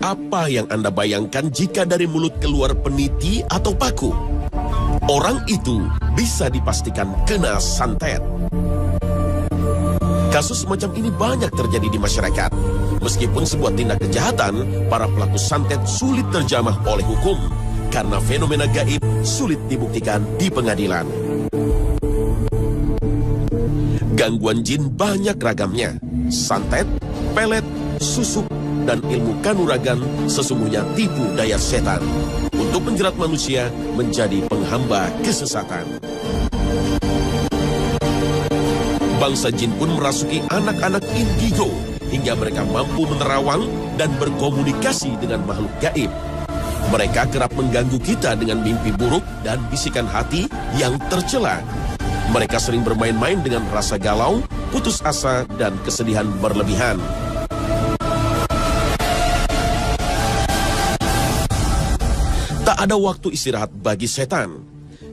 Apa yang Anda bayangkan jika dari mulut keluar peniti atau paku? Orang itu bisa dipastikan kena santet. Kasus semacam ini banyak terjadi di masyarakat. Meskipun sebuah tindak kejahatan, para pelaku santet sulit terjamah oleh hukum karena fenomena gaib sulit dibuktikan di pengadilan. Gangguan jin banyak ragamnya. Santet, pelet, susuk, dan ilmu kanuragan sesungguhnya tipu daya setan untuk menjerat manusia menjadi penghamba kesesatan. Bangsa jin pun merasuki anak-anak indigo hingga mereka mampu menerawang dan berkomunikasi dengan makhluk gaib. Mereka kerap mengganggu kita dengan mimpi buruk dan bisikan hati yang tercela. Mereka sering bermain-main dengan rasa galau, putus asa, dan kesedihan berlebihan. Tak ada waktu istirahat bagi setan.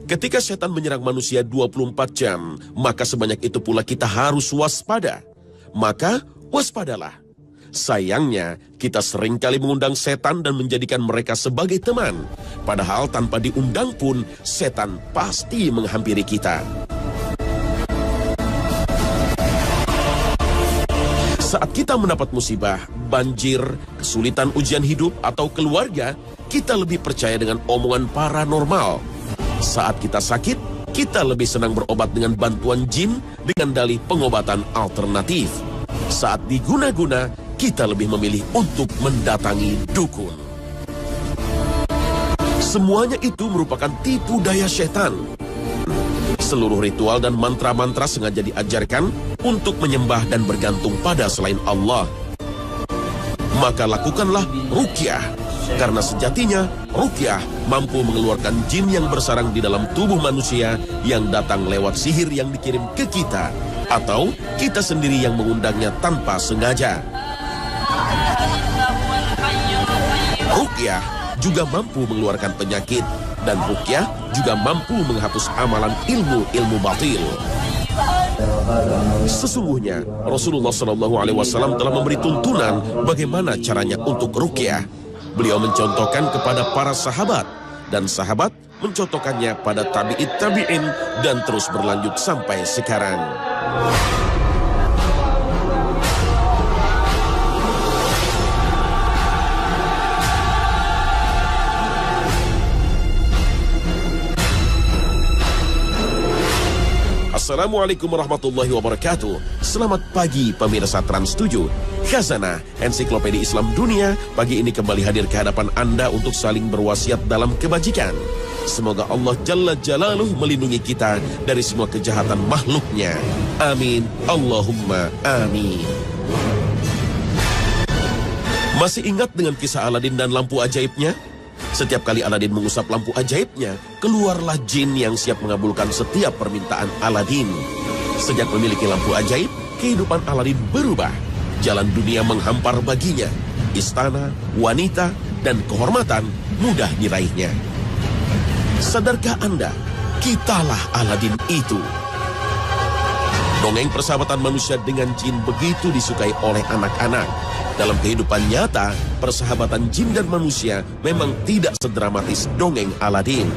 Ketika setan menyerang manusia 24 jam, maka sebanyak itu pula kita harus waspada. Maka waspadalah. Sayangnya, kita seringkali mengundang setan dan menjadikan mereka sebagai teman. Padahal tanpa diundang pun, setan pasti menghampiri kita. Saat kita mendapat musibah, banjir, kesulitan ujian hidup, atau keluarga, kita lebih percaya dengan omongan paranormal. Saat kita sakit, kita lebih senang berobat dengan bantuan jin dengan dalih pengobatan alternatif. Saat diguna-guna, kita lebih memilih untuk mendatangi dukun. Semuanya itu merupakan tipu daya setan. Seluruh ritual dan mantra-mantra sengaja diajarkan untuk menyembah dan bergantung pada selain Allah. Maka lakukanlah ruqyah, karena sejatinya ruqyah mampu mengeluarkan jin yang bersarang di dalam tubuh manusia yang datang lewat sihir yang dikirim ke kita, atau kita sendiri yang mengundangnya tanpa sengaja. Ruqyah juga mampu mengeluarkan penyakit, dan ruqyah juga mampu menghapus amalan ilmu-ilmu batil. Sesungguhnya Rasulullah SAW telah memberi tuntunan bagaimana caranya untuk ruqyah. Beliau mencontohkan kepada para sahabat, dan sahabat mencontohkannya pada tabi'in dan terus berlanjut sampai sekarang. Assalamualaikum warahmatullahi wabarakatuh. Selamat pagi pemirsa Trans 7. Khazanah Ensiklopedia Islam Dunia pagi ini kembali hadir ke hadapan Anda untuk saling berwasiat dalam kebajikan. Semoga Allah Jalla Jalaluh melindungi kita dari semua kejahatan makhluknya. Amin. Allahumma amin. Masih ingat dengan kisah Aladin dan lampu ajaibnya? Setiap kali Aladin mengusap lampu ajaibnya, keluarlah jin yang siap mengabulkan setiap permintaan Aladin. Sejak memiliki lampu ajaib, kehidupan Aladin berubah. Jalan dunia menghampar baginya. Istana, wanita, dan kehormatan mudah diraihnya. Sadarkah Anda, kitalah Aladin itu. Dongeng persahabatan manusia dengan jin begitu disukai oleh anak-anak. Dalam kehidupan nyata, persahabatan jin dan manusia memang tidak sedramatis dongeng Aladin.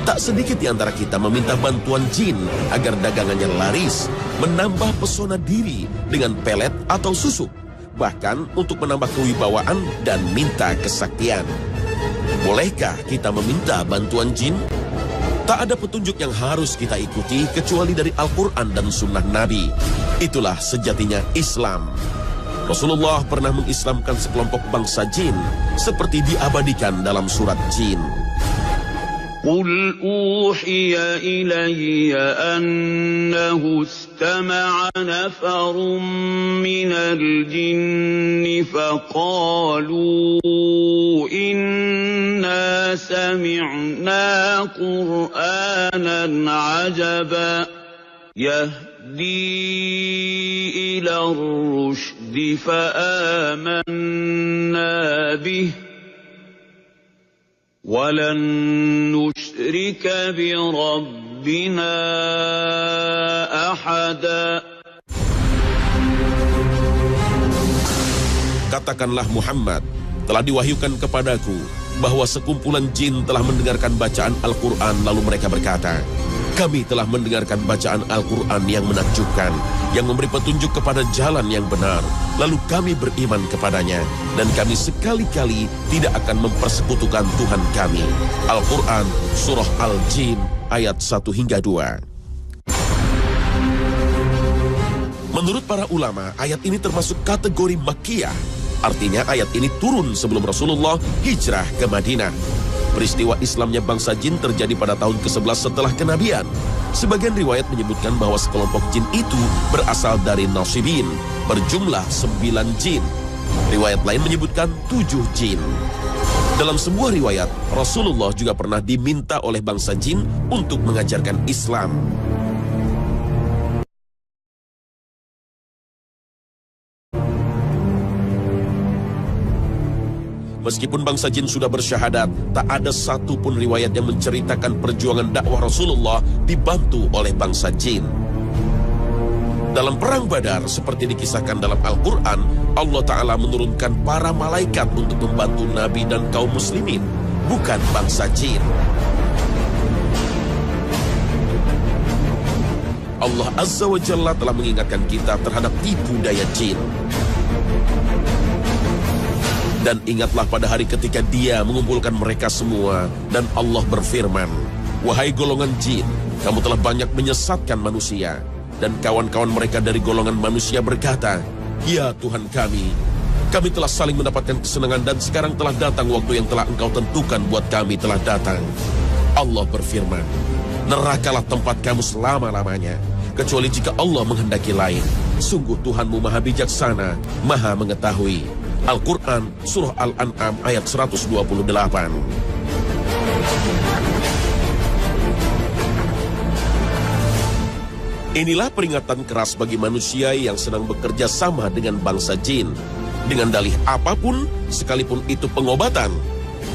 Tak sedikit di antara kita meminta bantuan jin agar dagangannya laris, menambah pesona diri dengan pelet atau susuk, bahkan untuk menambah kewibawaan dan minta kesaktian. Bolehkah kita meminta bantuan jin? Tak ada petunjuk yang harus kita ikuti kecuali dari Al-Quran dan Sunnah Nabi. Itulah sejatinya Islam. Rasulullah pernah mengislamkan sekelompok bangsa jin seperti diabadikan dalam surat Jin. Qul uhiya ilayya annahu istama'a nafarun minal jinni faqalu inna sami'na qur'anan ajaba yahdi ila ar-rushdi fa'amanna bih walan nusyrika bi rabbina ahada. Katakanlah Muhammad, telah diwahyukan kepadaku bahwa sekumpulan jin telah mendengarkan bacaan Al-Quran, lalu mereka berkata, kami telah mendengarkan bacaan Al-Quran yang menakjubkan, yang memberi petunjuk kepada jalan yang benar, lalu kami beriman kepadanya, dan kami sekali-kali tidak akan mempersekutukan Tuhan kami. Al-Quran, Surah Al-Jin, ayat 1 hingga 2. Menurut para ulama, ayat ini termasuk kategori Makkiyah. Artinya ayat ini turun sebelum Rasulullah hijrah ke Madinah. Peristiwa Islamnya bangsa jin terjadi pada tahun ke-11 setelah kenabian. Sebagian riwayat menyebutkan bahwa sekelompok jin itu berasal dari Nasibin, berjumlah 9 jin. Riwayat lain menyebutkan 7 jin. Dalam sebuah riwayat, Rasulullah juga pernah diminta oleh bangsa jin untuk mengajarkan Islam. Meskipun bangsa jin sudah bersyahadat, tak ada satu pun riwayat yang menceritakan perjuangan dakwah Rasulullah dibantu oleh bangsa jin. Dalam perang Badar, seperti dikisahkan dalam Al-Quran, Allah Ta'ala menurunkan para malaikat untuk membantu Nabi dan kaum muslimin, bukan bangsa jin. Allah Azza wa Jalla telah mengingatkan kita terhadap tipu daya jin. Dan ingatlah pada hari ketika Dia mengumpulkan mereka semua, dan Allah berfirman, wahai golongan jin, kamu telah banyak menyesatkan manusia. Dan kawan-kawan mereka dari golongan manusia berkata, ya Tuhan kami telah saling mendapatkan kesenangan, dan sekarang telah datang waktu yang telah Engkau tentukan buat kami telah datang. Allah berfirman, nerakalah tempat kamu selama-lamanya, kecuali jika Allah menghendaki lain. Sungguh Tuhanmu maha bijaksana, maha mengetahui. Al-Quran, Surah Al-An'am, ayat 128. Inilah peringatan keras bagi manusia yang sedang bekerja sama dengan bangsa jin. Dengan dalih apapun, sekalipun itu pengobatan,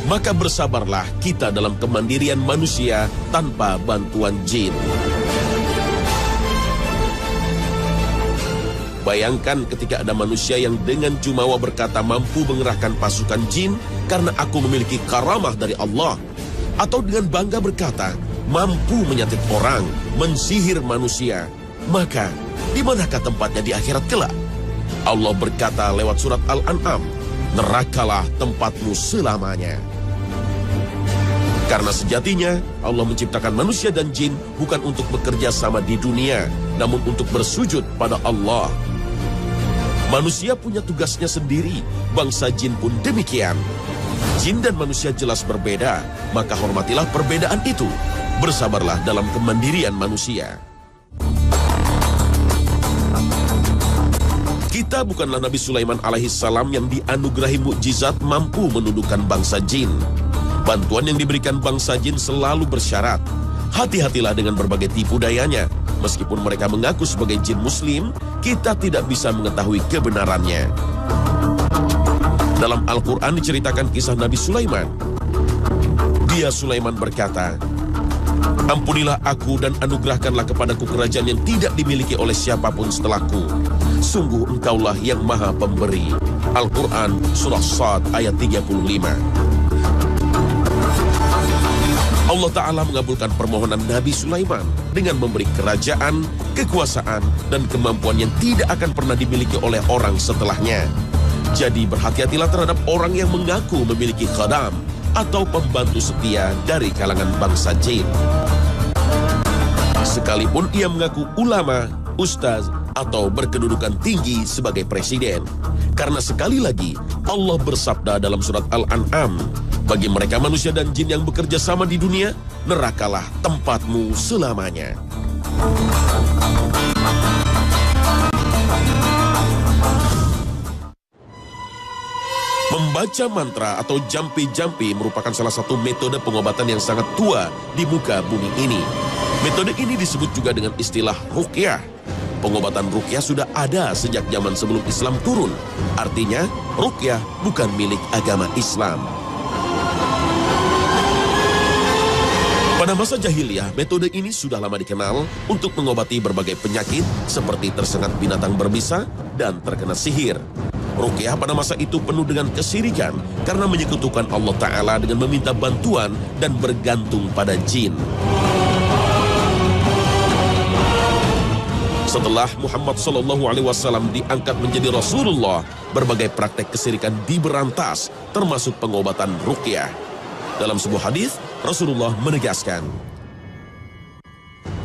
maka bersabarlah kita dalam kemandirian manusia tanpa bantuan jin. Bayangkan ketika ada manusia yang dengan jumawa berkata mampu mengerahkan pasukan jin karena aku memiliki karamah dari Allah. Atau dengan bangga berkata mampu menyakit orang, mensihir manusia. Maka di manakah tempatnya di akhirat kelak? Allah berkata lewat surat Al-An'am, nerakalah tempatmu selamanya. Karena sejatinya Allah menciptakan manusia dan jin bukan untuk bekerja sama di dunia, namun untuk bersujud pada Allah. Manusia punya tugasnya sendiri, bangsa jin pun demikian. Jin dan manusia jelas berbeda, maka hormatilah perbedaan itu. Bersabarlah dalam kemandirian manusia. Kita bukanlah Nabi Sulaiman alaihissalam yang dianugerahi mukjizat mampu menundukkan bangsa jin. Bantuan yang diberikan bangsa jin selalu bersyarat. Hati-hatilah dengan berbagai tipu dayanya. Meskipun mereka mengaku sebagai jin muslim, kita tidak bisa mengetahui kebenarannya. Dalam Al-Quran diceritakan kisah Nabi Sulaiman. Dia Sulaiman berkata, ampunilah aku dan anugerahkanlah kepadaku kerajaan yang tidak dimiliki oleh siapapun setelahku. Sungguh engkaulah yang maha pemberi. Al-Quran Surah Sad ayat 35. Allah Ta'ala mengabulkan permohonan Nabi Sulaiman dengan memberi kerajaan, kekuasaan, dan kemampuan yang tidak akan pernah dimiliki oleh orang setelahnya. Jadi berhati-hatilah terhadap orang yang mengaku memiliki khadam atau pembantu setia dari kalangan bangsa jin. Sekalipun ia mengaku ulama, ustaz, atau berkedudukan tinggi sebagai presiden. Karena sekali lagi Allah bersabda dalam surat Al-An'am, bagi mereka manusia dan jin yang bekerja sama di dunia, nerakalah tempatmu selamanya. Membaca mantra atau jampi-jampi merupakan salah satu metode pengobatan yang sangat tua di muka bumi ini. Metode ini disebut juga dengan istilah ruqyah. Pengobatan ruqyah sudah ada sejak zaman sebelum Islam turun. Artinya, ruqyah bukan milik agama Islam. Pada masa jahiliyah, metode ini sudah lama dikenal untuk mengobati berbagai penyakit seperti tersengat binatang berbisa dan terkena sihir. Ruqyah pada masa itu penuh dengan kesirikan karena menyekutukan Allah Ta'ala dengan meminta bantuan dan bergantung pada jin. Setelah Muhammad SAW diangkat menjadi Rasulullah, berbagai praktek kesirikan diberantas, termasuk pengobatan ruqyah. Dalam sebuah hadis, Rasulullah menegaskan,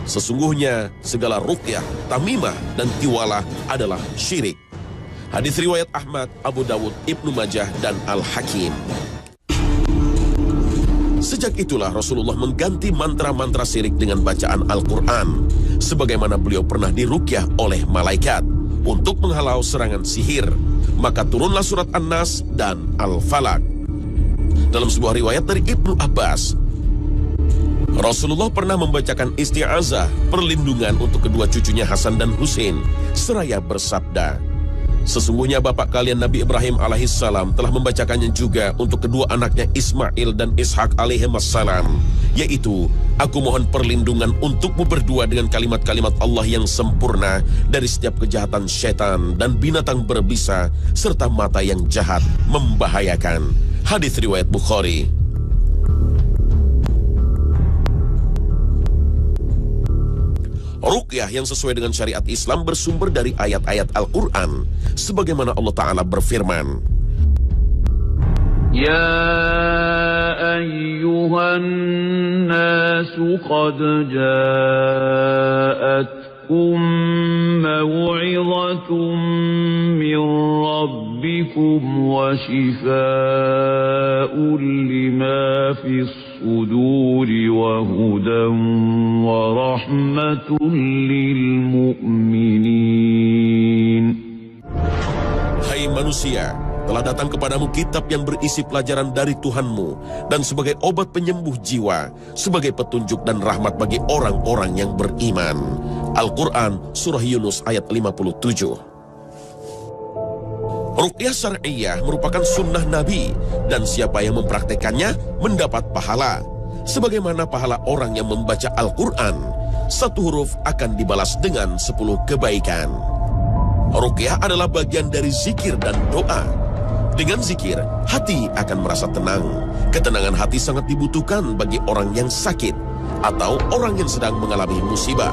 sesungguhnya segala ruqyah, tamimah, dan tiwalah adalah syirik. Hadis riwayat Ahmad, Abu Dawud, Ibnu Majah, dan Al-Hakim. Sejak itulah Rasulullah mengganti mantra-mantra syirik dengan bacaan Al-Quran, sebagaimana beliau pernah diruqyah oleh malaikat untuk menghalau serangan sihir. Maka turunlah surat An-Nas dan Al-Falaq. Dalam sebuah riwayat dari Ibnu Abbas, Rasulullah pernah membacakan isti'azah, perlindungan untuk kedua cucunya Hasan dan Husain, seraya bersabda, sesungguhnya bapak kalian Nabi Ibrahim alaihissalam telah membacakannya juga untuk kedua anaknya Ismail dan Ishak alaihissalam, yaitu, aku mohon perlindungan untukmu berdua dengan kalimat-kalimat Allah yang sempurna dari setiap kejahatan syaitan dan binatang berbisa serta mata yang jahat membahayakan. Hadis riwayat Bukhari. Ruqyah yang sesuai dengan syariat Islam bersumber dari ayat-ayat Al-Quran, sebagaimana Allah Ta'ala berfirman, Ya ayyuhan nasu qad ja'atkum maw'izatun min rabbikum wa shifaa'un lima fis suduri wa hudan wa rahmatun lil mu'minin. Hai manusia, telah datang kepadamu kitab yang berisi pelajaran dari Tuhanmu dan sebagai obat penyembuh jiwa, sebagai petunjuk dan rahmat bagi orang-orang yang beriman. Al-Quran Surah Yunus ayat 57. Ruqyah syar'iyyah merupakan sunnah Nabi, dan siapa yang mempraktekannya mendapat pahala. Sebagaimana pahala orang yang membaca Al-Quran, satu huruf akan dibalas dengan 10 kebaikan. Ruqyah adalah bagian dari zikir dan doa. Dengan zikir, hati akan merasa tenang. Ketenangan hati sangat dibutuhkan bagi orang yang sakit atau orang yang sedang mengalami musibah.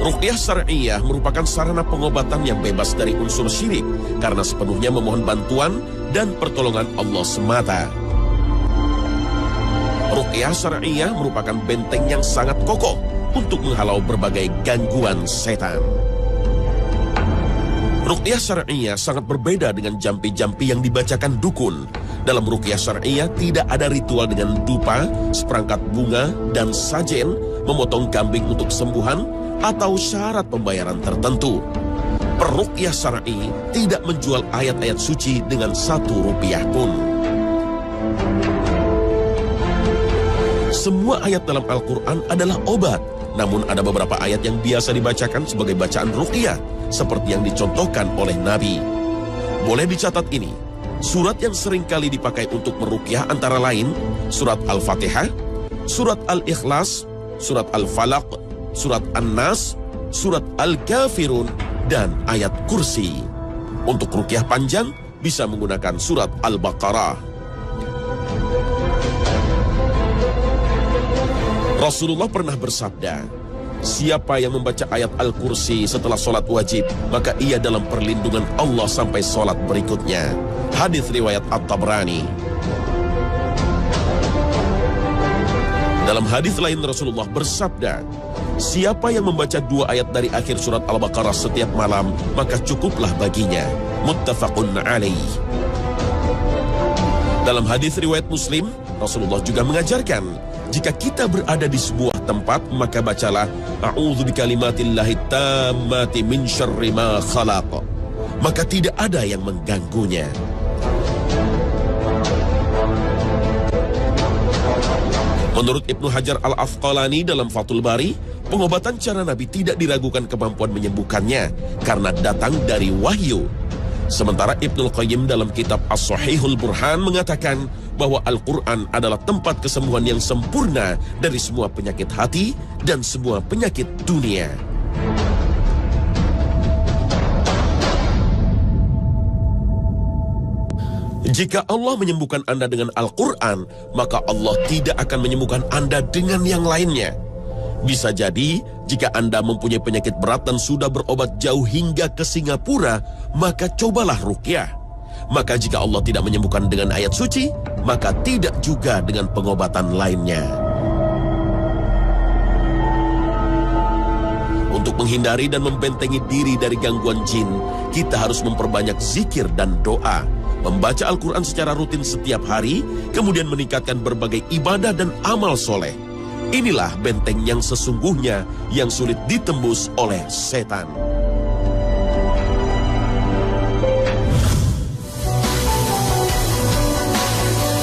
Ruqyah syar'iyyah merupakan sarana pengobatan yang bebas dari unsur syirik karena sepenuhnya memohon bantuan dan pertolongan Allah semata. Ruqyah syar'iyyah merupakan benteng yang sangat kokoh untuk menghalau berbagai gangguan setan. Ruqyah syar'iyyah sangat berbeda dengan jampi-jampi yang dibacakan dukun. Dalam ruqyah syar'iyyah tidak ada ritual dengan dupa, seperangkat bunga, dan sajen, memotong kambing untuk kesembuhan, atau syarat pembayaran tertentu. Peruqyah syar'i tidak menjual ayat-ayat suci dengan Rp1 pun. Semua ayat dalam Al-Quran adalah obat, namun ada beberapa ayat yang biasa dibacakan sebagai bacaan ruqyah, seperti yang dicontohkan oleh Nabi. Boleh dicatat ini, surat yang sering kali dipakai untuk meruqyah antara lain surat Al-Fatihah, surat Al-Ikhlas, surat Al-Falaq, surat An-Nas, surat Al-Kafirun, dan ayat kursi. Untuk ruqyah panjang bisa menggunakan surat Al-Baqarah. Rasulullah pernah bersabda, siapa yang membaca ayat Al-Kursi setelah sholat wajib, maka ia dalam perlindungan Allah sampai sholat berikutnya. Hadis riwayat At-Tabrani. Dalam hadis lain Rasulullah bersabda, siapa yang membaca 2 ayat dari akhir surat Al-Baqarah setiap malam, maka cukuplah baginya. Muttafaqun alaih. Dalam hadis riwayat Muslim, Rasulullah juga mengajarkan, jika kita berada di sebuah tempat, maka bacalah A'udzu bikalimatillahi tammati min syarri ma khalaq. Maka tidak ada yang mengganggunya. Menurut Ibnu Hajar Al-Asqalani dalam Fathul Bari, pengobatan cara Nabi tidak diragukan kemampuan menyembuhkannya karena datang dari wahyu. Sementara Ibnul Qayyim dalam kitab As-Sahihul Burhan mengatakan bahwa Al-Quran adalah tempat kesembuhan yang sempurna dari semua penyakit hati dan semua penyakit dunia. Jika Allah menyembuhkan Anda dengan Al-Quran, maka Allah tidak akan menyembuhkan Anda dengan yang lainnya. Bisa jadi, jika Anda mempunyai penyakit berat dan sudah berobat jauh hingga ke Singapura, maka cobalah ruqyah. Maka jika Allah tidak menyembuhkan dengan ayat suci, maka tidak juga dengan pengobatan lainnya. Untuk menghindari dan membentengi diri dari gangguan jin, kita harus memperbanyak zikir dan doa, membaca Al-Quran secara rutin setiap hari, kemudian meningkatkan berbagai ibadah dan amal soleh. Inilah benteng yang sesungguhnya yang sulit ditembus oleh setan.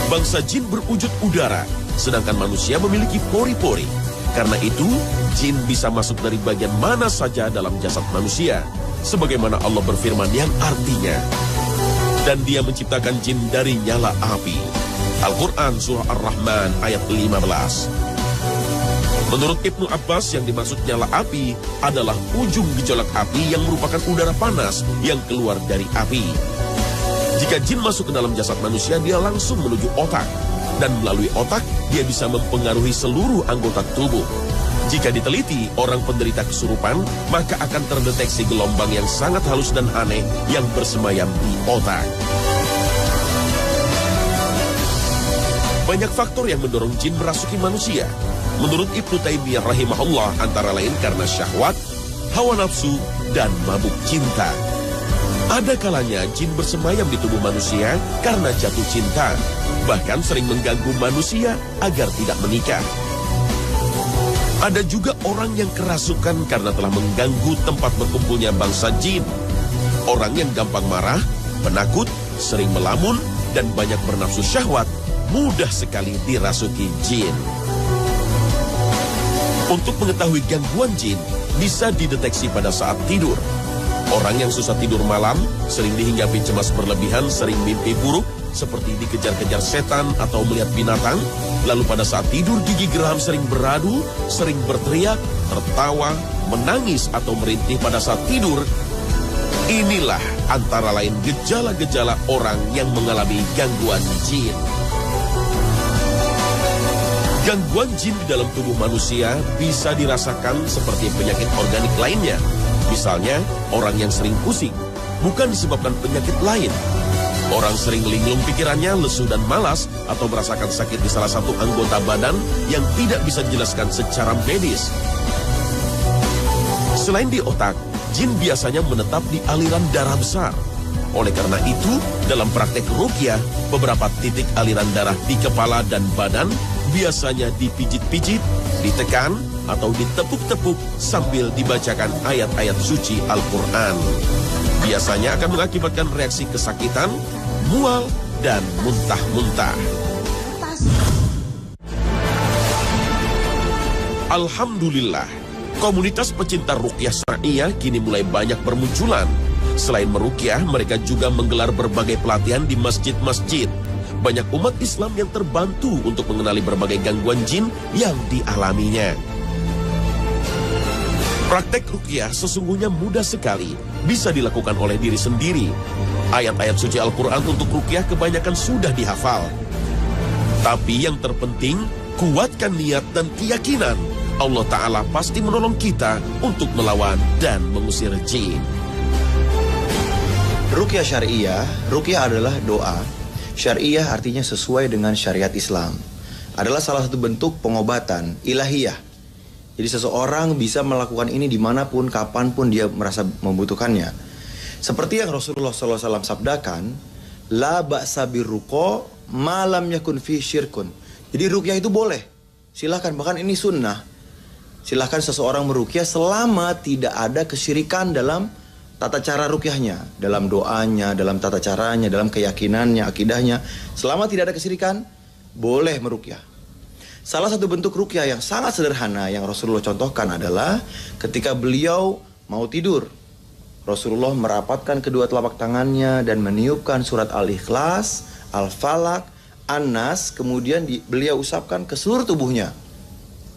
Bangsa jin berwujud udara, sedangkan manusia memiliki pori-pori. Karena itu, jin bisa masuk dari bagian mana saja dalam jasad manusia. Sebagaimana Allah berfirman yang artinya, dan dia menciptakan jin dari nyala api. Al-Quran Surah Ar-Rahman ayat 15. Menurut Ibnu Abbas, yang dimaksud nyala api adalah ujung gejolak api yang merupakan udara panas yang keluar dari api. Jika jin masuk ke dalam jasad manusia, dia langsung menuju otak. Dan melalui otak, dia bisa mempengaruhi seluruh anggota tubuh. Jika diteliti orang penderita kesurupan, maka akan terdeteksi gelombang yang sangat halus dan aneh yang bersemayam di otak. Banyak faktor yang mendorong jin merasuki manusia. Menurut Ibnu Taimiyah rahimahullah, antara lain karena syahwat, hawa nafsu, dan mabuk cinta. Ada kalanya jin bersemayam di tubuh manusia karena jatuh cinta, bahkan sering mengganggu manusia agar tidak menikah. Ada juga orang yang kerasukan karena telah mengganggu tempat berkumpulnya bangsa jin. Orang yang gampang marah, penakut, sering melamun, dan banyak bernafsu syahwat, mudah sekali dirasuki jin. Untuk mengetahui gangguan jin, bisa dideteksi pada saat tidur. Orang yang susah tidur malam, sering dihinggapi cemas berlebihan, sering mimpi buruk, seperti dikejar-kejar setan atau melihat binatang. Lalu pada saat tidur gigi geram sering beradu, sering berteriak, tertawa, menangis atau merintih pada saat tidur. Inilah antara lain gejala-gejala orang yang mengalami gangguan jin. Gangguan jin di dalam tubuh manusia bisa dirasakan seperti penyakit organik lainnya. Misalnya, orang yang sering pusing, bukan disebabkan penyakit lain. Orang sering linglung pikirannya, lesu dan malas, atau merasakan sakit di salah satu anggota badan yang tidak bisa dijelaskan secara medis. Selain di otak, jin biasanya menetap di aliran darah besar. Oleh karena itu, dalam praktek ruqyah, beberapa titik aliran darah di kepala dan badan biasanya dipijit-pijit, ditekan, atau ditepuk-tepuk sambil dibacakan ayat-ayat suci Al-Quran. Biasanya akan mengakibatkan reaksi kesakitan, mual, dan muntah-muntah. Alhamdulillah, komunitas pecinta ruqyah syar'iyah kini mulai banyak bermunculan. Selain meruqyah, mereka juga menggelar berbagai pelatihan di masjid-masjid. Banyak umat Islam yang terbantu untuk mengenali berbagai gangguan jin yang dialaminya. Praktek ruqyah sesungguhnya mudah sekali, bisa dilakukan oleh diri sendiri. Ayat-ayat suci Al-Quran untuk ruqyah kebanyakan sudah dihafal. Tapi yang terpenting, kuatkan niat dan keyakinan. Allah Ta'ala pasti menolong kita untuk melawan dan mengusir jin. Ruqyah syariah, ruqyah adalah doa. Syariah artinya sesuai dengan syariat Islam. Adalah salah satu bentuk pengobatan ilahiyah. Jadi seseorang bisa melakukan ini dimanapun, kapanpun dia merasa membutuhkannya. Seperti yang Rasulullah SAW sabdakan, La ba'sa birruqa ma lam yakun fi syirkun. Jadi ruqyah itu boleh. Silahkan, bahkan ini sunnah. Silahkan seseorang meruqyah selama tidak ada kesyirikan dalam tata cara ruqyahnya, dalam doanya, dalam tata caranya, dalam keyakinannya, akidahnya. Selama tidak ada kesyirikan, boleh meruqyah. Salah satu bentuk ruqyah yang sangat sederhana yang Rasulullah contohkan adalah ketika beliau mau tidur. Rasulullah merapatkan kedua telapak tangannya dan meniupkan surat Al-Ikhlas, Al-Falaq, An-Nas, kemudian beliau usapkan ke seluruh tubuhnya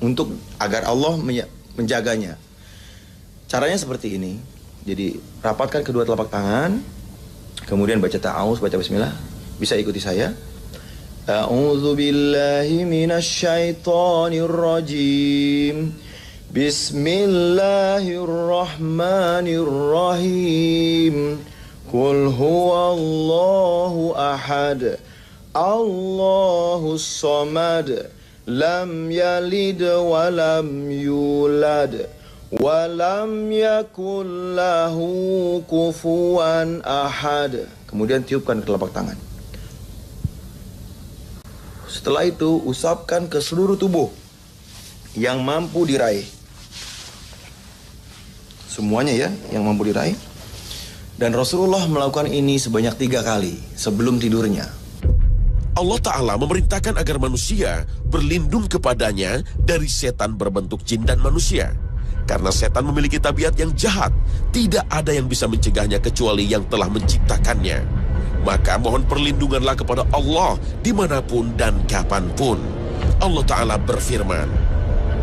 untuk agar Allah menjaganya. Caranya seperti ini. Jadi rapatkan kedua telapak tangan, kemudian baca ta'awuz, baca bismillah, Bisa ikuti saya. A'udzu billahi minasyaitonir rajim. Bismillahirrahmanirrahim. Qul huwallahu ahad. Allahus samad. Lam yalid wa lam yulad. Wa lam yakul lahu kufuwan ahad. Kemudian tiupkan ke telapak tangan. Setelah itu usapkan ke seluruh tubuh yang mampu diraih. Semuanya ya, yang mampu diraih. Dan Rasulullah melakukan ini sebanyak 3 kali sebelum tidurnya. Allah Ta'ala memerintahkan agar manusia berlindung kepadanya dari setan berbentuk jin dan manusia. Karena setan memiliki tabiat yang jahat, tidak ada yang bisa mencegahnya kecuali yang telah menciptakannya. Maka mohon perlindunganlah kepada Allah dimanapun dan kapanpun. Allah Ta'ala berfirman,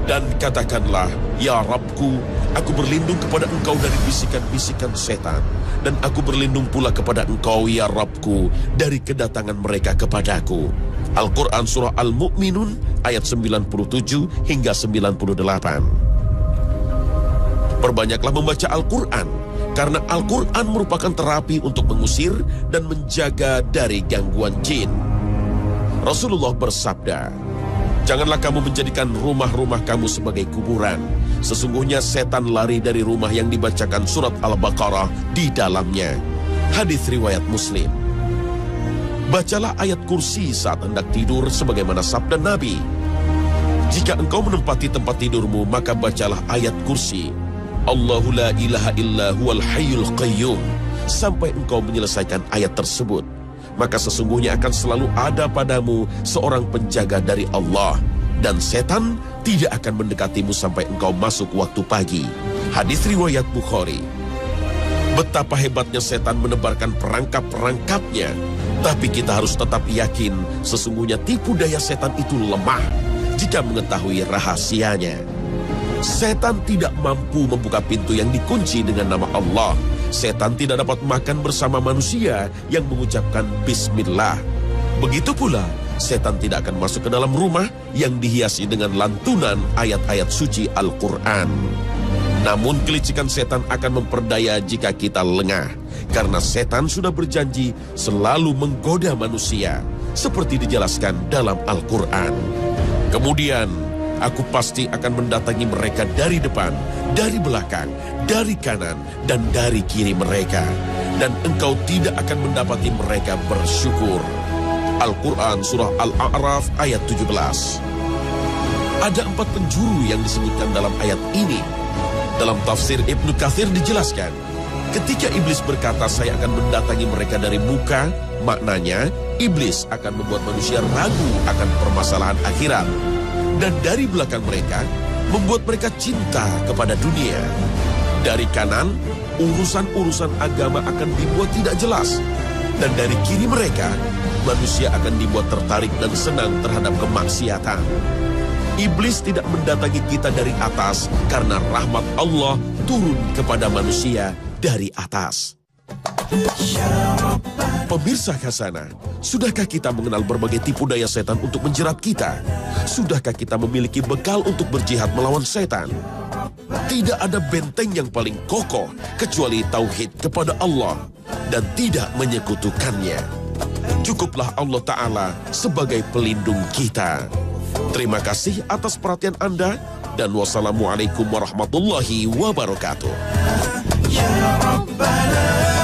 dan katakanlah, ya Rabbku, aku berlindung kepada engkau dari bisikan-bisikan setan. Dan aku berlindung pula kepada engkau, ya Rabbku, dari kedatangan mereka kepadaku. Al-Quran Surah Al-Mu'minun ayat 97 hingga 98. Perbanyaklah membaca Al-Quran, karena Al-Quran merupakan terapi untuk mengusir dan menjaga dari gangguan jin. Rasulullah bersabda, janganlah kamu menjadikan rumah-rumah kamu sebagai kuburan. Sesungguhnya setan lari dari rumah yang dibacakan surat Al-Baqarah di dalamnya. Hadis riwayat Muslim. Bacalah ayat kursi saat hendak tidur sebagaimana sabda Nabi. Jika engkau menempati tempat tidurmu, maka bacalah ayat kursi. Allahu la ilaha illa huwal hayyul qayyum. Sampai engkau menyelesaikan ayat tersebut, maka sesungguhnya akan selalu ada padamu seorang penjaga dari Allah. Dan setan tidak akan mendekatimu sampai engkau masuk waktu pagi. Hadis riwayat Bukhari. Betapa hebatnya setan menebarkan perangkap-perangkapnya. Tapi kita harus tetap yakin sesungguhnya tipu daya setan itu lemah jika mengetahui rahasianya. Setan tidak mampu membuka pintu yang dikunci dengan nama Allah. Setan tidak dapat makan bersama manusia yang mengucapkan Bismillah. Begitu pula, setan tidak akan masuk ke dalam rumah yang dihiasi dengan lantunan ayat-ayat suci Al-Quran. Namun kelicikan setan akan memperdaya jika kita lengah. Karena setan sudah berjanji selalu menggoda manusia, seperti dijelaskan dalam Al-Quran. Kemudian, aku pasti akan mendatangi mereka dari depan, dari belakang, dari kanan, dan dari kiri mereka. Dan engkau tidak akan mendapati mereka bersyukur. Al-Quran Surah Al-A'raf ayat 17. Ada 4 penjuru yang disebutkan dalam ayat ini. Dalam tafsir Ibnu Katsir dijelaskan, ketika iblis berkata saya akan mendatangi mereka dari muka, maknanya iblis akan membuat manusia ragu akan permasalahan akhirat. Dan dari belakang mereka, membuat mereka cinta kepada dunia. Dari kanan, urusan-urusan agama akan dibuat tidak jelas. Dan dari kiri mereka, manusia akan dibuat tertarik dan senang terhadap kemaksiatan. Iblis tidak mendatangi kita dari atas karena rahmat Allah turun kepada manusia dari atas. Pemirsa Khazanah, sudahkah kita mengenal berbagai tipu daya setan untuk menjerat kita? Sudahkah kita memiliki bekal untuk berjihad melawan setan? Tidak ada benteng yang paling kokoh kecuali tauhid kepada Allah dan tidak menyekutukannya. Cukuplah Allah Ta'ala sebagai pelindung kita. Terima kasih atas perhatian Anda dan wassalamualaikum warahmatullahi wabarakatuh. Ya Rabbana.